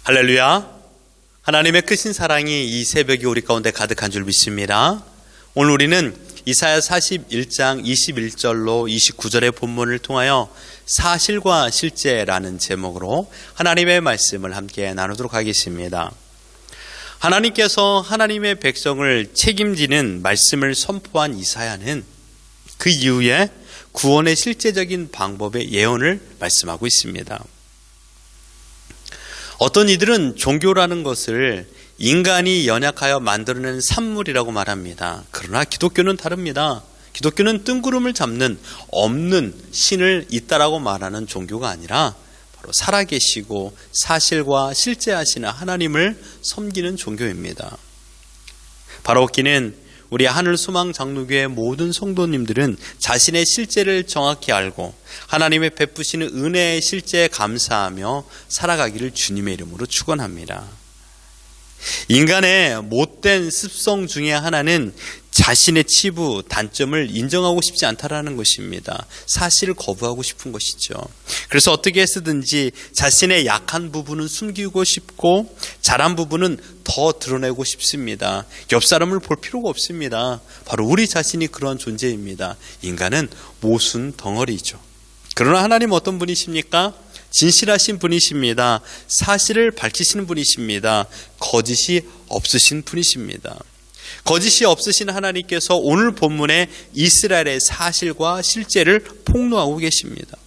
할렐루야. 하나님의 크신 사랑이 이 새벽이 우리 가운데 가득한 줄 믿습니다. 오늘 우리는 이사야 41장 21절로 29절의 본문을 통하여 사실과 실제라는 제목으로 하나님의 말씀을 함께 나누도록 하겠습니다. 하나님께서 하나님의 백성을 책임지는 말씀을 선포한 이사야는 그 이후에 구원의 실제적인 방법의 예언을 말씀하고 있습니다. 어떤 이들은 종교라는 것을 인간이 연약하여 만들어낸 산물이라고 말합니다. 그러나 기독교는 다릅니다. 기독교는 뜬구름을 잡는 없는 신을 있다라고 말하는 종교가 아니라 바로 살아계시고 사실과 실제하시는 하나님을 섬기는 종교입니다. 바라옵기는 우리 하늘소망장로교회 모든 성도님들은 자신의 실제를 정확히 알고 하나님의 베푸시는 은혜의 실제에 감사하며 살아가기를 주님의 이름으로 축원합니다. 인간의 못된 습성 중에 하나는 자신의 치부, 단점을 인정하고 싶지 않다라는 것입니다. 사실을 거부하고 싶은 것이죠. 그래서 어떻게 해서든지 자신의 약한 부분은 숨기고 싶고 잘한 부분은 더 드러내고 싶습니다. 옆 사람을 볼 필요가 없습니다. 바로 우리 자신이 그런 존재입니다. 인간은 모순 덩어리죠. 그러나 하나님 어떤 분이십니까? 진실하신 분이십니다. 사실을 밝히시는 분이십니다. 거짓이 없으신 분이십니다. 거짓이 없으신 하나님께서 오늘 본문에 이스라엘의 사실과 실제를 폭로하고 계십니다.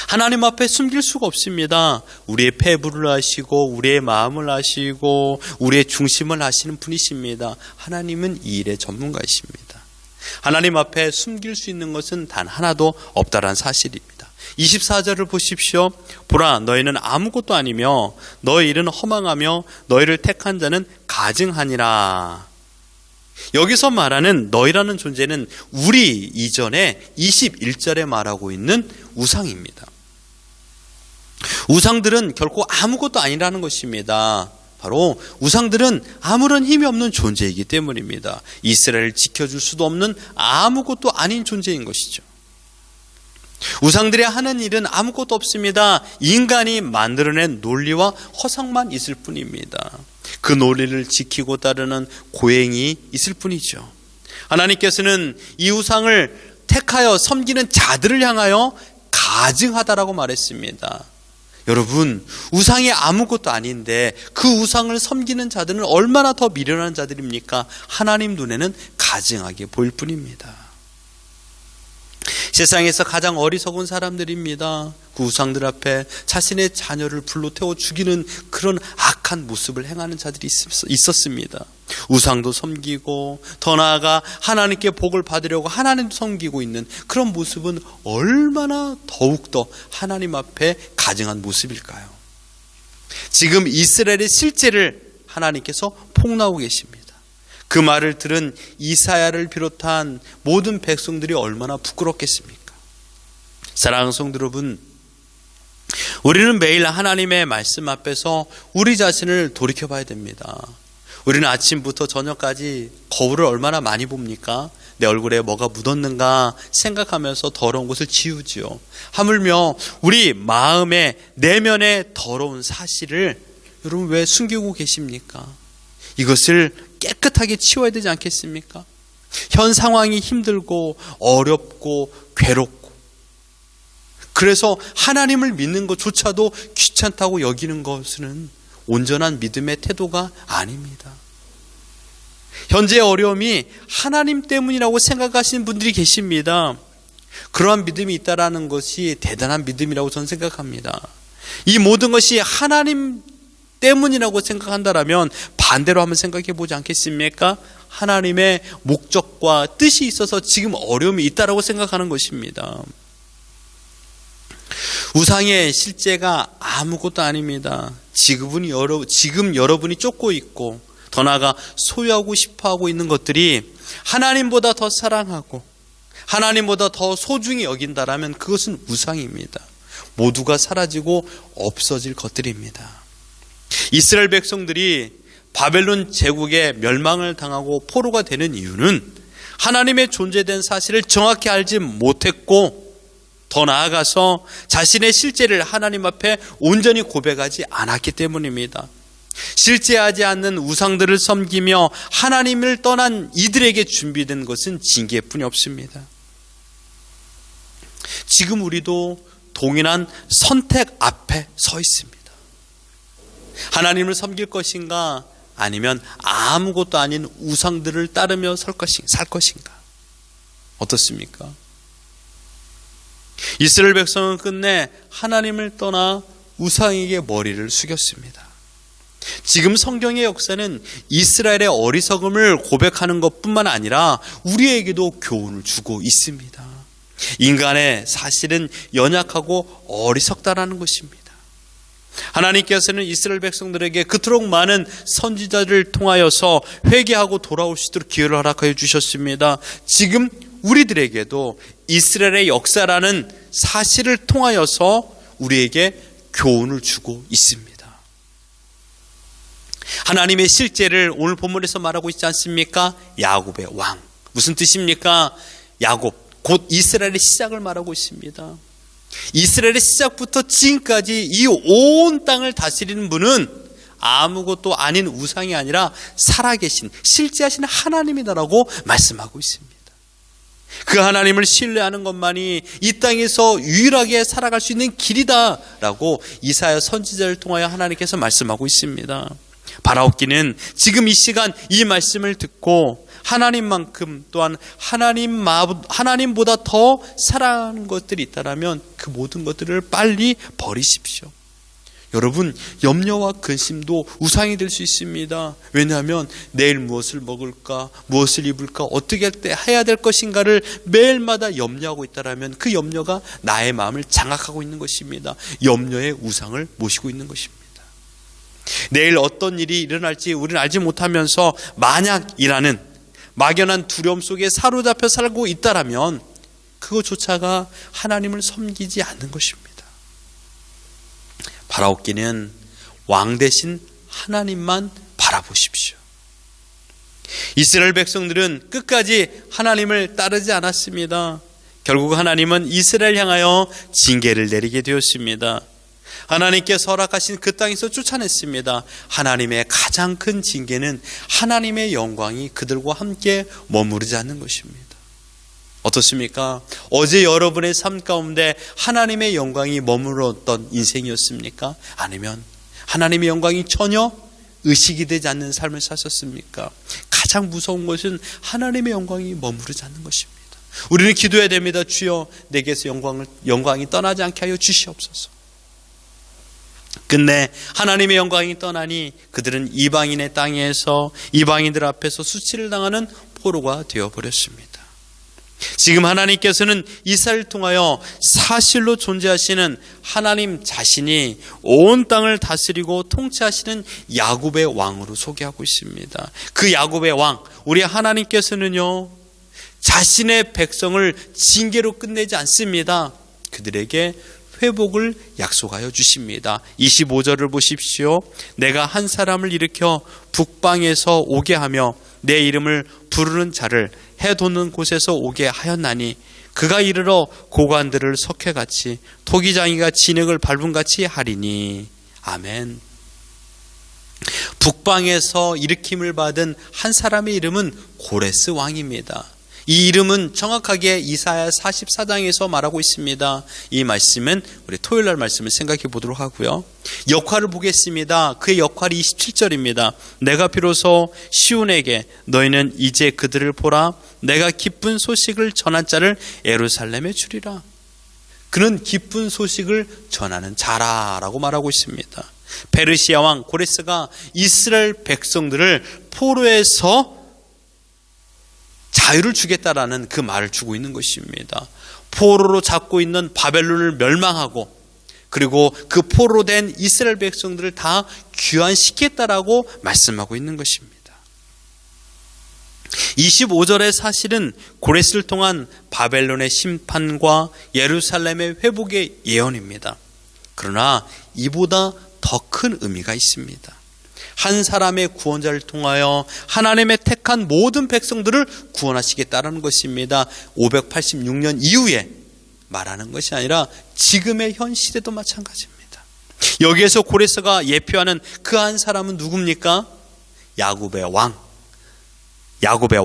하나님 앞에 숨길 수가 없습니다. 우리의 폐부를 아시고 우리의 마음을 아시고 우리의 중심을 아시는 분이십니다. 하나님은 이 일의 전문가이십니다. 하나님 앞에 숨길 수 있는 것은 단 하나도 없다란 사실입니다. 24절을 보십시오. 보라, 너희는 아무것도 아니며 너희 일은 허망하며 너희를 택한 자는 가증하니라. 여기서 말하는 너희라는 존재는 우리 이전에 21절에 말하고 있는 우상입니다. 우상들은 결코 아무것도 아니라는 것입니다. 바로 우상들은 아무런 힘이 없는 존재이기 때문입니다. 이스라엘을 지켜줄 수도 없는 아무것도 아닌 존재인 것이죠. 우상들이 하는 일은 아무것도 없습니다. 인간이 만들어낸 논리와 허상만 있을 뿐입니다. 그 논리를 지키고 따르는 고행이 있을 뿐이죠. 하나님께서는 이 우상을 택하여 섬기는 자들을 향하여 가증하다라고 말했습니다. 여러분, 우상이 아무것도 아닌데 그 우상을 섬기는 자들은 얼마나 더 미련한 자들입니까? 하나님 눈에는 가증하게 보일 뿐입니다. 세상에서 가장 어리석은 사람들입니다. 그 우상들 앞에 자신의 자녀를 불로 태워 죽이는 그런 악한 모습을 행하는 자들이 있었습니다. 우상도 섬기고 더 나아가 하나님께 복을 받으려고 하나님도 섬기고 있는 그런 모습은 얼마나 더욱더 하나님 앞에 가증한 모습일까요? 지금 이스라엘의 실제를 하나님께서 폭로하고 계십니다. 그 말을 들은 이사야를 비롯한 모든 백성들이 얼마나 부끄럽겠습니까? 사랑하는 성도 여러분, 우리는 매일 하나님의 말씀 앞에서 우리 자신을 돌이켜봐야 됩니다. 우리는 아침부터 저녁까지 거울을 얼마나 많이 봅니까? 내 얼굴에 뭐가 묻었는가 생각하면서 더러운 것을 지우지요. 하물며 우리 마음의 내면의 더러운 사실을 여러분 왜 숨기고 계십니까? 이것을 깨끗하게 치워야 되지 않겠습니까? 현 상황이 힘들고 어렵고 괴롭고 그래서 하나님을 믿는 것조차도 귀찮다고 여기는 것은 온전한 믿음의 태도가 아닙니다. 현재의 어려움이 하나님 때문이라고 생각하시는 분들이 계십니다. 그러한 믿음이 있다라는 것이 대단한 믿음이라고 저는 생각합니다. 이 모든 것이 하나님 때문이라고 생각한다라면 반대로 한번 생각해 보지 않겠습니까? 하나님의 목적과 뜻이 있어서 지금 어려움이 있다라고 생각하는 것입니다. 우상의 실제가 아무것도 아닙니다. 지금 여러분이 쫓고 있고 더 나아가 소유하고 싶어하고 있는 것들이 하나님보다 더 사랑하고 하나님보다 더 소중히 여긴다라면 그것은 우상입니다. 모두가 사라지고 없어질 것들입니다. 이스라엘 백성들이 바벨론 제국의 멸망을 당하고 포로가 되는 이유는 하나님의 존재된 사실을 정확히 알지 못했고 더 나아가서 자신의 실제를 하나님 앞에 온전히 고백하지 않았기 때문입니다. 실제하지 않는 우상들을 섬기며 하나님을 떠난 이들에게 준비된 것은 징계뿐이 없습니다. 지금 우리도 동일한 선택 앞에 서 있습니다. 하나님을 섬길 것인가, 아니면 아무것도 아닌 우상들을 따르며 살 것인가? 어떻습니까? 이스라엘 백성은 끝내 하나님을 떠나 우상에게 머리를 숙였습니다. 지금 성경의 역사는 이스라엘의 어리석음을 고백하는 것뿐만 아니라 우리에게도 교훈을 주고 있습니다. 인간의 사실은 연약하고 어리석다라는 것입니다. 하나님께서는 이스라엘 백성들에게 그토록 많은 선지자를 통하여서 회개하고 돌아올 수 있도록 기회를 허락하여 주셨습니다. 지금 우리들에게도 이스라엘의 역사라는 사실을 통하여서 우리에게 교훈을 주고 있습니다. 하나님의 실제를 오늘 본문에서 말하고 있지 않습니까? 야곱의 왕. 무슨 뜻입니까? 야곱, 곧 이스라엘의 시작을 말하고 있습니다. 이스라엘의 시작부터 지금까지 이 온 땅을 다스리는 분은 아무것도 아닌 우상이 아니라 살아계신 실제하신 하나님이다라고 말씀하고 있습니다. 그 하나님을 신뢰하는 것만이 이 땅에서 유일하게 살아갈 수 있는 길이다라고 이사야 선지자를 통하여 하나님께서 말씀하고 있습니다. 바라옵기는 지금 이 시간 이 말씀을 듣고 하나님만큼 또한 하나님보다 더 사랑하는 것들이 있다면 그 모든 것들을 빨리 버리십시오. 여러분, 염려와 근심도 우상이 될 수 있습니다. 왜냐하면 내일 무엇을 먹을까, 무엇을 입을까, 어떻게 해야 될 것인가를 매일마다 염려하고 있다면 그 염려가 나의 마음을 장악하고 있는 것입니다. 염려의 우상을 모시고 있는 것입니다. 내일 어떤 일이 일어날지 우리는 알지 못하면서 만약이라는 막연한 두려움 속에 사로잡혀 살고 있다면 그것조차가 하나님을 섬기지 않는 것입니다. 바라옵기는 왕 대신 하나님만 바라보십시오. 이스라엘 백성들은 끝까지 하나님을 따르지 않았습니다. 결국 하나님은 이스라엘 향하여 징계를 내리게 되었습니다. 하나님께서 허락하신 그 땅에서 쫓아냈습니다. 하나님의 가장 큰 징계는 하나님의 영광이 그들과 함께 머무르지 않는 것입니다. 어떻습니까? 어제 여러분의 삶 가운데 하나님의 영광이 머물렀던 인생이었습니까? 아니면 하나님의 영광이 전혀 의식이 되지 않는 삶을 사셨습니까? 가장 무서운 것은 하나님의 영광이 머무르지 않는 것입니다. 우리는 기도해야 됩니다. 주여, 내게서 영광이 떠나지 않게 하여 주시옵소서. 근데 하나님의 영광이 떠나니 그들은 이방인의 땅에서 이방인들 앞에서 수치를 당하는 포로가 되어버렸습니다. 지금 하나님께서는 이사를 통하여 사실로 존재하시는 하나님 자신이 온 땅을 다스리고 통치하시는 야곱의 왕으로 소개하고 있습니다. 그 야곱의 왕, 우리 하나님께서는요, 자신의 백성을 징계로 끝내지 않습니다. 그들에게 회복을 약속하여 주십니다. 25절을 보십시오. 내가 한 사람을 일으켜 북방에서 오게 하며 내 이름을 부르는 자를 해 돋는 곳에서 오게 하였나니 그가 이르러 고관들을 석회같이 토기장이가 진흙을 밟음같이 하리니. 아멘. 북방에서 일으킴을 받은 한 사람의 이름은 고레스 왕입니다. 이 이름은 정확하게 이사야 44장에서 말하고 있습니다. 이 말씀은 우리 토요일날 말씀을 생각해 보도록 하고요. 역할을 보겠습니다. 그의 역할이 27절입니다. 내가 비로소 시온에게 너희는 이제 그들을 보라. 내가 기쁜 소식을 전한 자를 예루살렘에 주리라. 그는 기쁜 소식을 전하는 자라라고 말하고 있습니다. 페르시아 왕 고레스가 이스라엘 백성들을 포로에서 자유를 주겠다라는 그 말을 주고 있는 것입니다. 포로로 잡고 있는 바벨론을 멸망하고 그리고 그 포로로 된 이스라엘 백성들을 다 귀환시키겠다라고 말씀하고 있는 것입니다. 25절의 사실은 고레스를 통한 바벨론의 심판과 예루살렘의 회복의 예언입니다. 그러나 이보다 더 큰 의미가 있습니다. 한 사람의 구원자를 통하여 하나님의 택한 모든 백성들을 구원하시겠다는 것입니다. 586년 이후에 말하는 것이 아니라 지금의 현 시대도 마찬가지입니다. 여기에서 고레스가 예표하는 그 한 사람은 누굽니까? 야곱의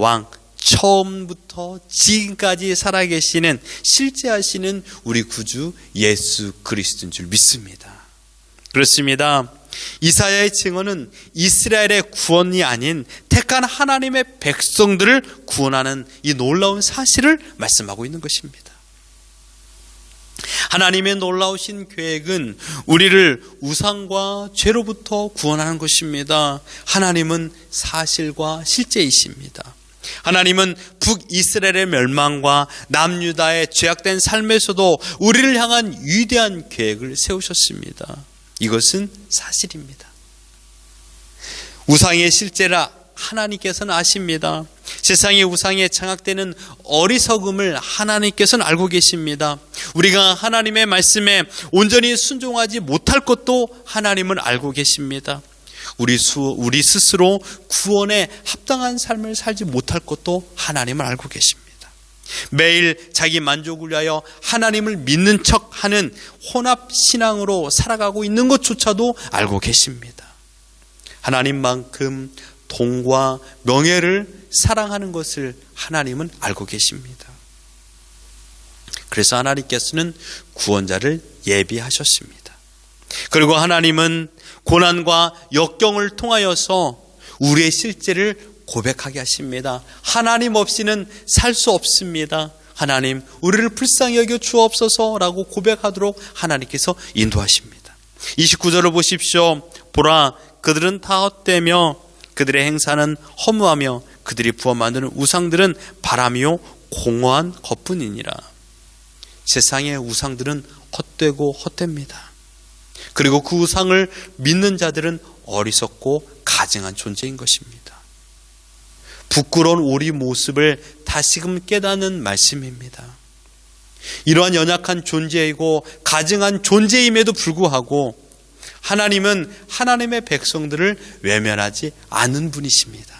왕, 처음부터 지금까지 살아계시는 실제하시는 우리 구주 예수 그리스도인 줄 믿습니다. 그렇습니다. 이사야의 증언은 이스라엘의 구원이 아닌 택한 하나님의 백성들을 구원하는 이 놀라운 사실을 말씀하고 있는 것입니다. 하나님의 놀라우신 계획은 우리를 우상과 죄로부터 구원하는 것입니다. 하나님은 사실과 실제이십니다. 하나님은 북이스라엘의 멸망과 남유다의 죄악된 삶에서도 우리를 향한 위대한 계획을 세우셨습니다. 이것은 사실입니다. 우상의 실제라 하나님께서는 아십니다. 세상의 우상에 장악되는 어리석음을 하나님께서는 알고 계십니다. 우리가 하나님의 말씀에 온전히 순종하지 못할 것도 하나님은 알고 계십니다. 우리 스스로 구원에 합당한 삶을 살지 못할 것도 하나님은 알고 계십니다. 매일 자기 만족을 위하여 하나님을 믿는 척하는 혼합신앙으로 살아가고 있는 것조차도 알고 계십니다. 하나님만큼 돈과 명예를 사랑하는 것을 하나님은 알고 계십니다. 그래서 하나님께서는 구원자를 예비하셨습니다. 그리고 하나님은 고난과 역경을 통하여서 우리의 실제를 고백하게 하십니다. 하나님 없이는 살 수 없습니다. 하나님, 우리를 불쌍히 여겨 주옵소서라고 고백하도록 하나님께서 인도하십니다. 29절을 보십시오. 보라, 그들은 다 헛되며 그들의 행사는 허무하며 그들이 부어 만드는 우상들은 바람이요 공허한 것뿐이니라. 세상의 우상들은 헛되고 헛됩니다. 그리고 그 우상을 믿는 자들은 어리석고 가증한 존재인 것입니다. 부끄러운 우리 모습을 다시금 깨닫는 말씀입니다. 이러한 연약한 존재이고 가증한 존재임에도 불구하고 하나님은 하나님의 백성들을 외면하지 않은 분이십니다.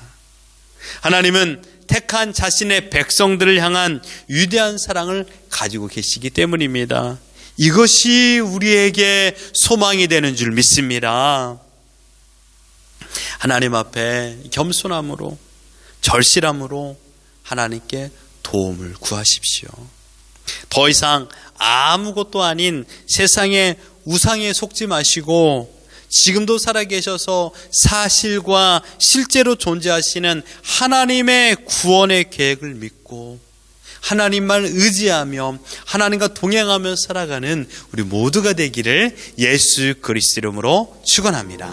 하나님은 택한 자신의 백성들을 향한 위대한 사랑을 가지고 계시기 때문입니다. 이것이 우리에게 소망이 되는 줄 믿습니다. 하나님 앞에 겸손함으로 절실함으로 하나님께 도움을 구하십시오. 더 이상 아무것도 아닌 세상의 우상에 속지 마시고 지금도 살아계셔서 사실과 실제로 존재하시는 하나님의 구원의 계획을 믿고 하나님만 의지하며 하나님과 동행하며 살아가는 우리 모두가 되기를 예수 그리스도 이름으로 축원합니다.